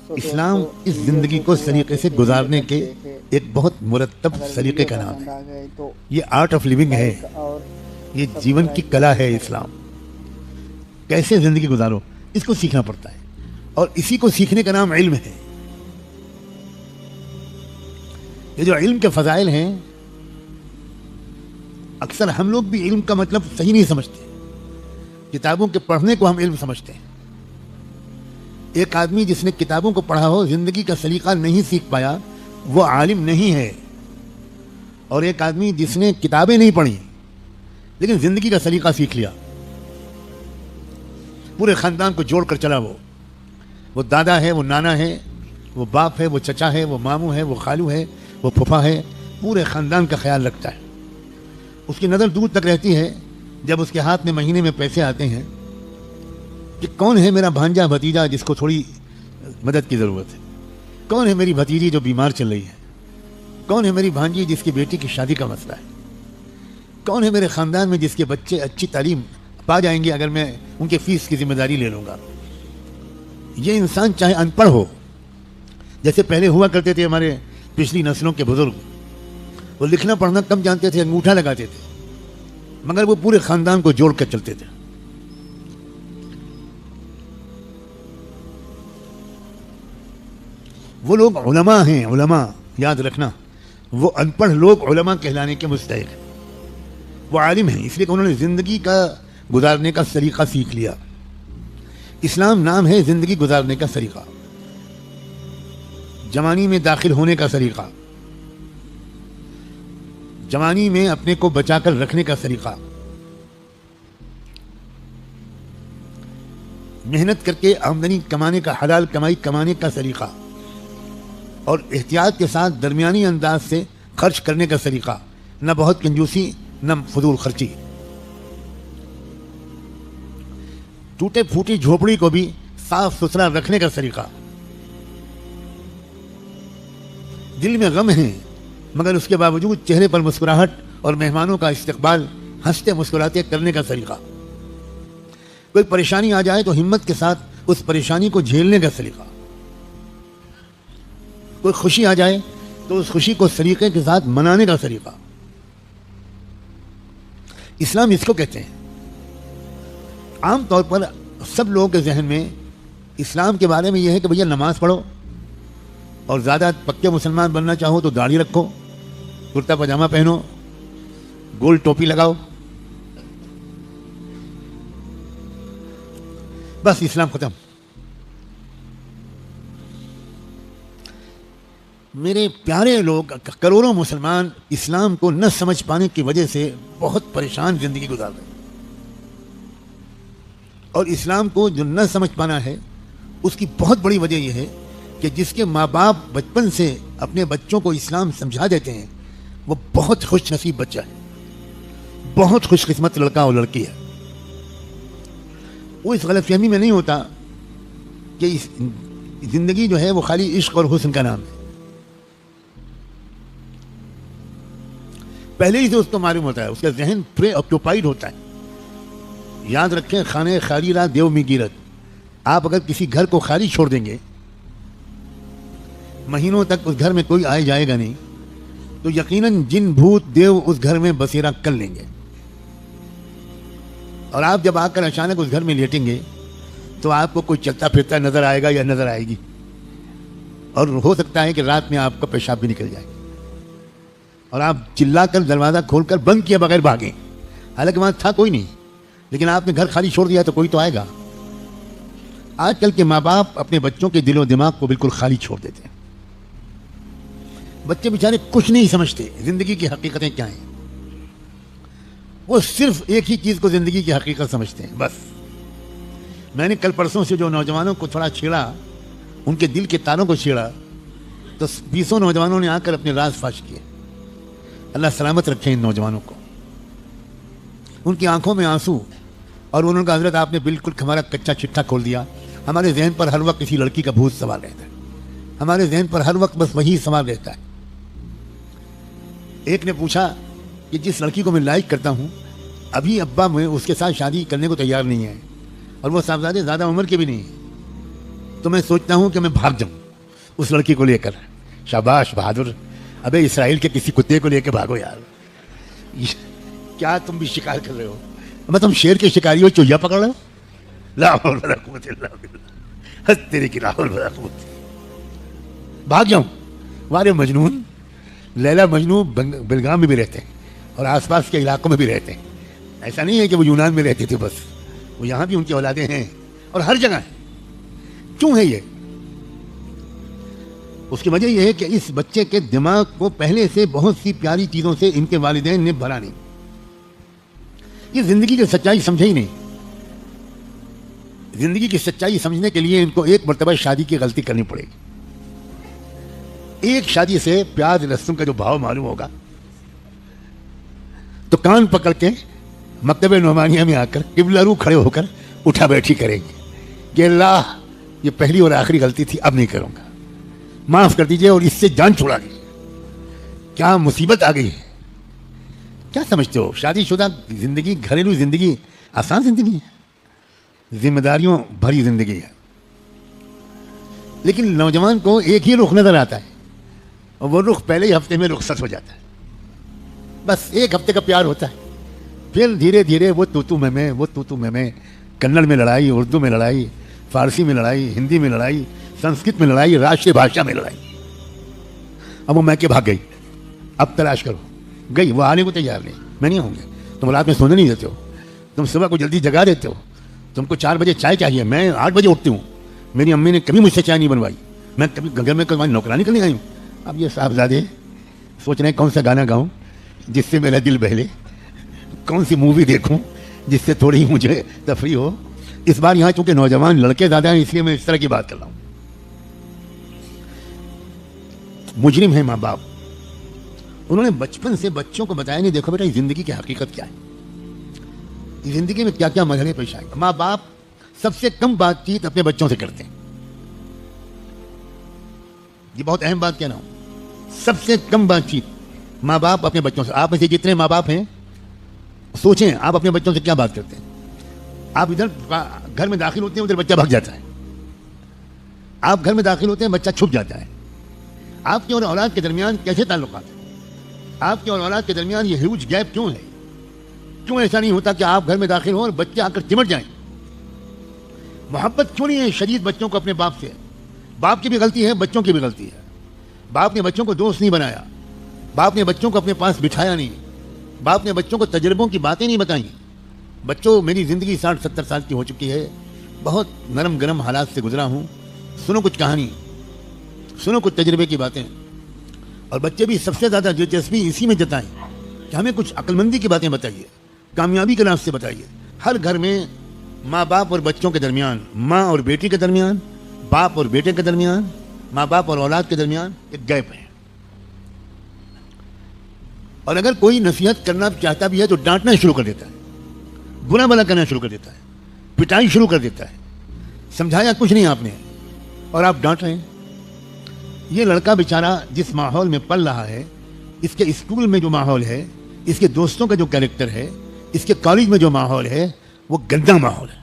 اسلام اس زندگی کو سلیقے سے گزارنے کے ایک بہت مرتب سلیقے کا نام ہے. یہ آرٹ آف لیونگ ہے, یہ جیون کی کلا ہے. اسلام کیسے زندگی گزارو اس کو سیکھنا پڑتا ہے, اور اسی کو سیکھنے کا نام علم ہے. یہ جو علم کے فضائل ہیں, اکثر ہم لوگ بھی علم کا مطلب صحیح نہیں سمجھتے. کتابوں کے پڑھنے کو ہم علم سمجھتے ہیں. ایک آدمی جس نے کتابوں کو پڑھا ہو, زندگی کا سلیقہ نہیں سیکھ پایا, وہ عالم نہیں ہے. اور ایک آدمی جس نے کتابیں نہیں پڑھی لیکن زندگی کا سلیقہ سیکھ لیا, پورے خاندان کو جوڑ کر چلا, وہ دادا ہے, وہ نانا ہے, وہ باپ ہے, وہ چچا ہے, وہ ماموں ہے, وہ خالو ہے, وہ پھپھا ہے, پورے خاندان کا خیال رکھتا ہے. اس کی نظر دور تک رہتی ہے. جب اس کے ہاتھ میں مہینے میں پیسے آتے ہیں کہ کون ہے میرا بھانجا بھتیجا جس کو تھوڑی مدد کی ضرورت ہے, کون ہے میری بھتیجی جو بیمار چل رہی ہے, کون ہے میری بھانجی جس کی بیٹی کی شادی کا مسئلہ ہے, کون ہے میرے خاندان میں جس کے بچے اچھی تعلیم پا جائیں گے اگر میں ان کے فیس کی ذمہ داری لے لوں گا. یہ انسان چاہے ان پڑھ ہو, جیسے پہلے ہوا کرتے تھے ہمارے پچھلی نسلوں کے بزرگ, وہ لکھنا پڑھنا کم جانتے تھے, انگوٹھا لگاتے تھے, مگر وہ پورے خاندان کو جوڑ کر چلتے تھے. وہ لوگ علماء ہیں. علماء یاد رکھنا, وہ ان پڑھ لوگ علماء کہلانے کے مستحق ہیں. وہ عالم ہیں اس لیے کہ انہوں نے زندگی کا گزارنے کا سلیقہ سیکھ لیا. اسلام نام ہے زندگی گزارنے کا سلیقہ, جوانی میں داخل ہونے کا سلیقہ, جوانی میں اپنے کو بچا کر رکھنے کا سلیقہ, محنت کر کے آمدنی کمانے کا, حلال کمائی کمانے کا سلیقہ, اور احتیاط کے ساتھ درمیانی انداز سے خرچ کرنے کا سلیقہ, نہ بہت کنجوسی نہ فضول خرچی. ٹوٹے پھوٹی جھوپڑی کو بھی صاف ستھرا رکھنے کا سلیقہ. دل میں غم ہے مگر اس کے باوجود چہرے پر مسکراہٹ اور مہمانوں کا استقبال ہنستے مسکراتے کرنے کا سلیقہ. کوئی پریشانی آ جائے تو ہمت کے ساتھ اس پریشانی کو جھیلنے کا سلیقہ. کوئی خوشی آ جائے تو اس خوشی کو سلیقے کے ساتھ منانے کا سلیقہ. اسلام اس کو کہتے ہیں. عام طور پر سب لوگوں کے ذہن میں اسلام کے بارے میں یہ ہے کہ بھیا نماز پڑھو, اور زیادہ پکے مسلمان بننا چاہو تو داڑھی رکھو, کرتا پاجامہ پہنو, گول ٹوپی لگاؤ, بس اسلام ختم. میرے پیارے لوگ, کروڑوں مسلمان اسلام کو نہ سمجھ پانے کی وجہ سے بہت پریشان زندگی گزار رہے ہیں. اور اسلام کو جو نہ سمجھ پانا ہے اس کی بہت بڑی وجہ یہ ہے کہ جس کے ماں باپ بچپن سے اپنے بچوں کو اسلام سمجھا دیتے ہیں وہ بہت خوش نصیب بچہ ہے, بہت خوش قسمت لڑکا اور لڑکی ہے. وہ اس غلط فہمی میں نہیں ہوتا کہ زندگی جو ہے وہ خالی عشق اور حسن کا نام ہے. پہلے ہی سے اس کو معلوم ہوتا ہے, اس کا ذہن پرے آکوپائڈ ہوتا ہے. یاد رکھیں, خانہ خالی را دیو می گیرت. آپ اگر کسی گھر کو خالی چھوڑ دیں گے, مہینوں تک اس گھر میں کوئی آئے جائے گا نہیں, تو یقیناً جن بھوت دیو اس گھر میں بسیرا کر لیں گے. اور آپ جب آ کر اچانک اس گھر میں لیٹیں گے تو آپ کو کوئی چلتا پھرتا نظر آئے گا یا نظر آئے گی, اور ہو سکتا ہے کہ رات میں آپ کا پیشاب بھی نکل جائے, اور آپ چلا کر دروازہ کھول کر بند کیا بغیر بھاگیں, حالانکہ وہاں تھا کوئی نہیں, لیکن آپ نے گھر خالی چھوڑ دیا تو کوئی تو آئے گا. آج کل کے ماں باپ اپنے بچوں کے دل و دماغ کو بالکل خالی چھوڑ دیتے ہیں. بچے بیچارے کچھ نہیں سمجھتے زندگی کی حقیقتیں کیا ہیں. وہ صرف ایک ہی چیز کو زندگی کی حقیقت سمجھتے ہیں بس. میں نے کل پرسوں سے جو نوجوانوں کو تھوڑا چھیڑا, ان کے دل کے تاروں کو چھیڑا, تو 20 نوجوانوں نے آ کر اپنے راز فاش کیے. اللہ سلامت رکھے ان نوجوانوں کو. ان کی آنکھوں میں آنسو, اور انہوں نے کہا حضرت آپ نے بالکل ہمارا کچا چٹھا کھول دیا. ہمارے ذہن پر ہر وقت کسی لڑکی کا بھوت سوار رہتا ہے, ہمارے ذہن پر ہر وقت بس وہی سوال رہتا ہے. ایک نے پوچھا کہ جس لڑکی کو میں لائک کرتا ہوں ابھی ابا میں اس کے ساتھ شادی کرنے کو تیار نہیں ہے, اور وہ صاحبزادے زیادہ عمر کے بھی نہیں ہیں, تو میں سوچتا ہوں کہ میں بھاگ جاؤں. اس لڑکی کو لے کر. شاباش بہادر. ابے اسرائیل کے کسی کتے کو لے کے بھاگو یار. کیا تم بھی شکار کر رہے ہو؟ میں تم شیر کے شکاری ہو, چوہیا پکڑ رہے ہو. لا حول ولا قوت الا باللہ. تیرے کی لا حول ولا قوت. بھاگ جاؤں. ہمارے مجنون لیلا مجنو بلگام میں بھی رہتے ہیں اور آس پاس کے علاقوں میں بھی رہتے ہیں. ایسا نہیں ہے کہ وہ یونان میں رہتے تھے بس, وہ یہاں بھی ان کی اولادیں ہیں اور ہر جگہ ہیں. کیوں ہے یہ؟ اس کی وجہ یہ ہے کہ اس بچے کے دماغ کو پہلے سے بہت سی پیاری چیزوں سے ان کے والدین نے بھرا نہیں. یہ زندگی کی سچائی سمجھے ہی نہیں. زندگی کی سچائی سمجھنے کے لیے ان کو ایک مرتبہ شادی کی غلطی کرنی پڑے گی. ایک شادی سے پیاز لہسن کا جو بھاؤ معلوم ہوگا تو کان پکڑ کے مکتب نعمانیہ میں آ کر قبلہ رو کھڑے ہو کر اٹھا بیٹھی کریں گے کہ اللہ یہ پہلی اور آخری غلطی تھی, اب نہیں کروں گا, معاف کر دیجئے اور اس سے جان چھڑا دیجیے. کیا مصیبت آ گئی ہے. کیا سمجھتے ہو شادی شدہ زندگی, گھریلو زندگی آسان زندگی ہے؟ ذمہ داریوں بھری زندگی ہے. لیکن نوجوان کو ایک ہی رخ نظر آتا ہے اور وہ رخ پہلے ہی ہفتے میں رخصت ہو جاتا ہے. بس ایک ہفتے کا پیار ہوتا ہے, پھر دھیرے دھیرے وہ تو میں کنڑ میں لڑائی, اردو میں لڑائی, فارسی میں لڑائی, ہندی میں لڑائی, سنسکرت میں لڑائی, راشٹریہ بھاشا میں لڑائی. اب وہ میں کے بھاگ گئی, اب تلاش کرو. گئی, وہ آنے کو تیار نہیں, میں نہیں ہوں گے. تم رات میں سونے نہیں دیتے ہو, تم صبح کو جلدی جگا دیتے ہو, تم کو 4 بجے چائے چاہیے, میں 8 بجے اٹھتی ہوں. میری امی نے کبھی مجھ سے چائے نہیں بنوائی, میں کبھی گھر میں تمہاری نوکرانی کرنے آئی ہوں. اب یہ صاحبزادے سوچ رہے ہیں کون سا گانا گاؤں جس سے میرا دل بہلے, کون سی مووی دیکھوں جس سے تھوڑی مجھے تفریح ہو. اس بار یہاں چونکہ نوجوان لڑکے زیادہ ہیں اس لیے میں اس طرح کی بات کر رہا ہوں. مجرم ہیں ماں باپ, انہوں نے بچپن سے بچوں کو بتایا نہیں, دیکھو بیٹا یہ زندگی کی حقیقت کیا ہے, زندگی میں کیا کیا مرحلے پیش آئے. ماں باپ سب سے کم بات چیت اپنے بچوں سے کرتے ہیں. یہ بہت اہم بات کہنا ہوں, سب سے کم بات چیت ماں باپ اپنے بچوں سے. آپ میں سے جتنے ماں باپ ہیں سوچیں آپ اپنے بچوں سے کیا بات کرتے ہیں. آپ ادھر گھر میں داخل ہوتے ہیں ادھر بچہ بھاگ جاتا ہے, آپ گھر میں داخل ہوتے ہیں بچہ چھپ جاتا ہے. آپ کے اور اولاد کے درمیان کیسے تعلقات ہیں, آپ کے اور اولاد کے درمیان یہ ہیوج گیپ کیوں ہے. کیوں ایسا نہیں ہوتا کہ آپ گھر میں داخل ہوں اور بچے آ کر چمٹ جائیں. محبت کیوں نہیں ہے شدید بچوں کو اپنے باپ سے. باپ کی بھی غلطی ہے, بچوں کی بھی غلطی ہے. باپ نے بچوں کو دوست نہیں بنایا, باپ نے بچوں کو اپنے پاس بٹھایا نہیں, باپ نے بچوں کو تجربوں کی باتیں نہیں بتائیں. بچوں میری زندگی 60-70 سال کی ہو چکی ہے, بہت نرم گرم حالات سے گزرا ہوں. سنو کچھ کہانی, سنو کچھ تجربے کی باتیں. اور بچے بھی سب سے زیادہ دلچسپی اسی میں جتائیں کہ ہمیں کچھ عقل مندی کی باتیں بتائیے, کامیابی کے راستے بتائیے. ہر گھر میں ماں باپ اور بچوں کے درمیان, ماں اور بیٹی کے درمیان, باپ اور بیٹے کے درمیان, ماں باپ اور اولاد کے درمیان ایک گیپ ہے. اور اگر کوئی نصیحت کرنا چاہتا بھی ہے تو ڈانٹنا شروع کر دیتا ہے, برا بھلا کرنا شروع کر دیتا ہے, پٹائی شروع کر دیتا ہے. سمجھایا کچھ نہیں آپ نے اور آپ ڈانٹ رہے ہیں. یہ لڑکا بیچارہ جس ماحول میں پل رہا ہے, اس کے اسکول میں جو ماحول ہے, اس کے دوستوں کا جو کیریکٹر ہے, اس کے کالج میں جو ماحول ہے, وہ گندا ماحول ہے.